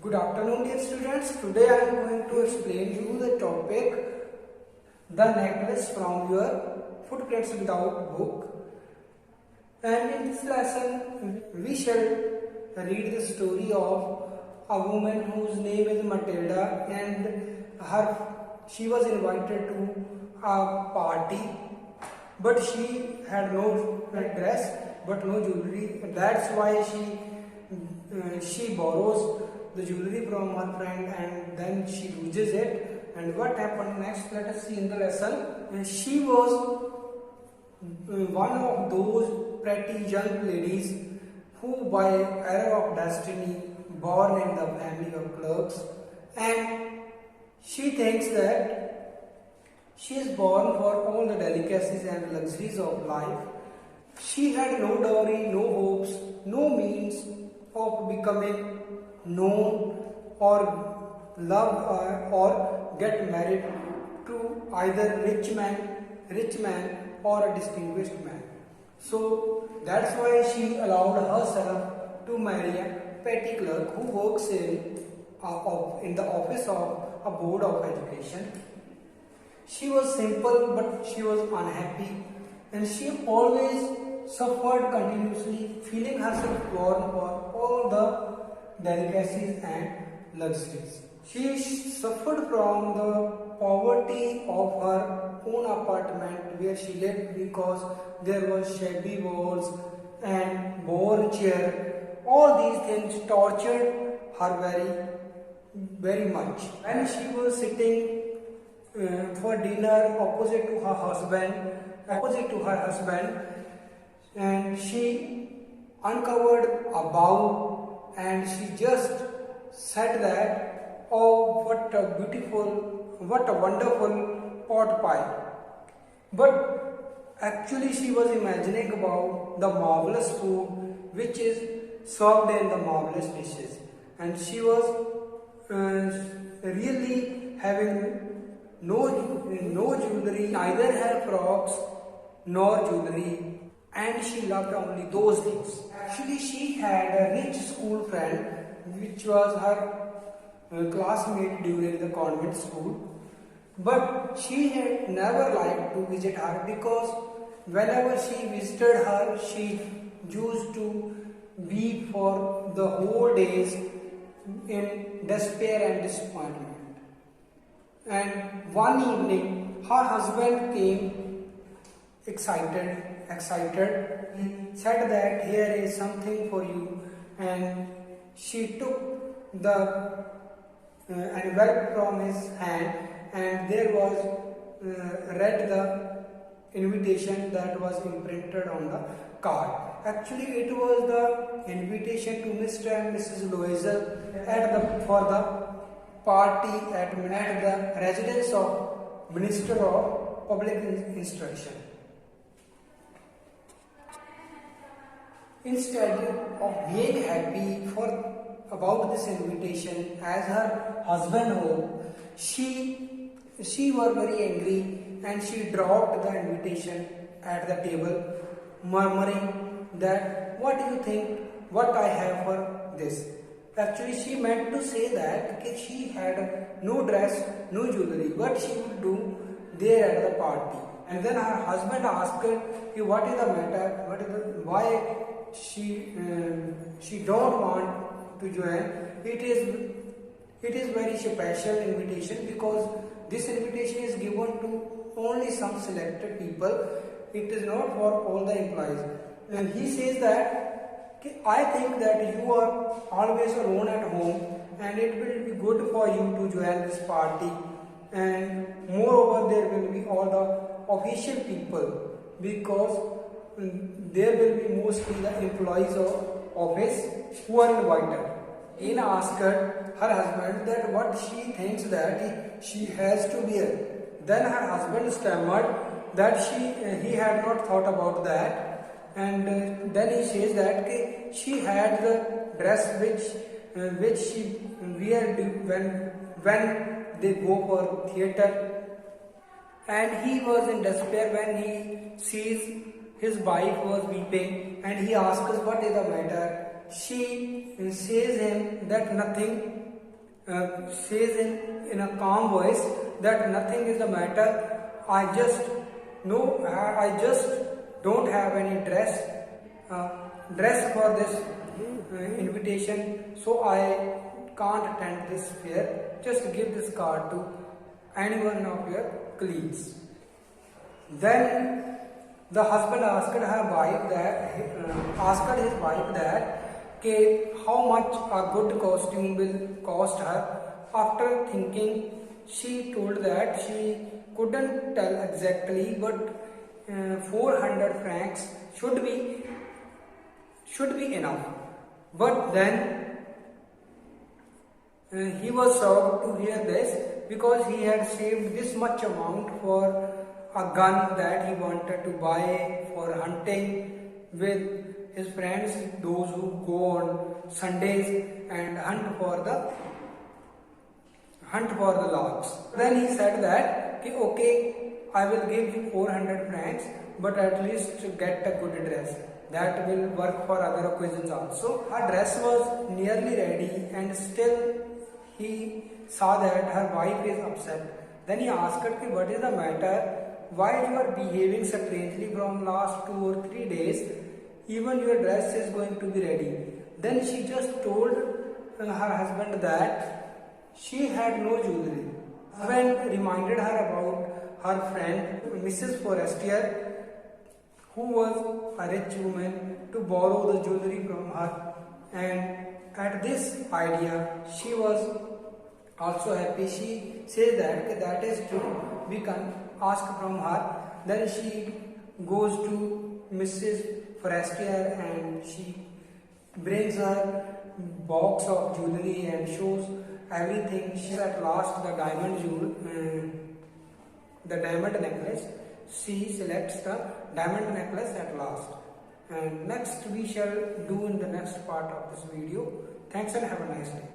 Good afternoon, dear students. Today I am going to explain you the topic The Necklace from Your Footprints Without Book. And in this lesson, we shall read the story of a woman whose name is Matilda, and she was invited to a party, but she had no dress but no jewelry. That's why she borrows the jewelry from her friend and then she loses it. And what happened next, let us see in the lesson. She was one of those pretty young ladies who by error of destiny born in the family of clerks, and she thinks that she is born for all the delicacies and luxuries of life. She had no dowry, no hopes, no means of becoming known or love or get married to either rich man or a distinguished man. So that's why she allowed herself to marry a petty clerk who works in the office of a board of education. She was simple, but she was unhappy, and she always suffered continuously, feeling herself born for all the delicacies and luxuries. She suffered from the poverty of her own apartment where she lived, because there was shabby walls and board chair. All these things tortured her very much. When she was sitting for dinner opposite to her husband, and she uncovered a bowl and she just said that, "Oh, what a wonderful pot pie." But actually she was imagining about the marvelous food which is served in the marvelous dishes, and she was really having no jewelry, neither her frocks nor jewelry, and she loved only those things. Actually, she had a rich school friend which was her classmate during the convent school, but she had never liked to visit her, because whenever she visited her, she used to weep for the whole days in despair and disappointment. And one evening, her husband came excited. He said that here is something for you, and she took the envelope from his hand, and there was read the invitation that was imprinted on the card. Actually, it was the invitation to Mr. and Mrs. Loisel for the party at the residence of Minister of Public Instruction. Instead of being happy about this invitation, as her husband hoped, she was very angry, and she dropped the invitation at the table, murmuring that, "What do you think what I have for this?" Actually, she meant to say that she had no dress, no jewelry, what she would do there at the party. And then her husband asked her, "What is the matter? Why she don't want to join?" It is very special invitation, because this invitation is given to only some selected people. It is not for all the employees. And he says that, "I think that you are always alone at home, and it will be good for you to join this party. And moreover, there will be all the official people, because there will be mostly the employees of office who are invited." Ina asked her husband that what she thinks that she has to wear. Then her husband stammered that he had not thought about that, and then he says that she had the dress which she wear when they go for theatre. And he was in despair when he sees his wife was weeping, and he asks, "What is the matter?" She says him that nothing, says in a calm voice that nothing is the matter. I just don't have any dress for this invitation, so I can't attend this fair. Just give this card to any one of your colleagues. Then the husband asked his wife that how much a good costume will cost her. After thinking, she told that she couldn't tell exactly, but 400 francs should be enough. But then he was shocked to hear this, because he had saved this much amount for a gun that he wanted to buy for hunting with his friends, those who go on Sundays and hunt for the logs. Then he said that, okay, I will give you 400 francs, but at least get a good dress. That will work for other occasions also. Her dress was nearly ready, and still he saw that her wife is upset. Then he asked her, what is the matter? Why you are behaving strangely from last 2 or 3 days? Even your dress is going to be ready. Then she just told her husband that she had no jewelry. Husband reminded her about her friend Mrs. Forestier, who was a rich woman, to borrow the jewelry from her. And at this idea, she was also happy. She says that is true, we can ask from her. Then she goes to Mrs. Forestier and she brings her box of jewelry and shows everything. She at last the diamond necklace. She selects the diamond necklace at last. And next we shall do in the next part of this video. Thanks and have a nice day.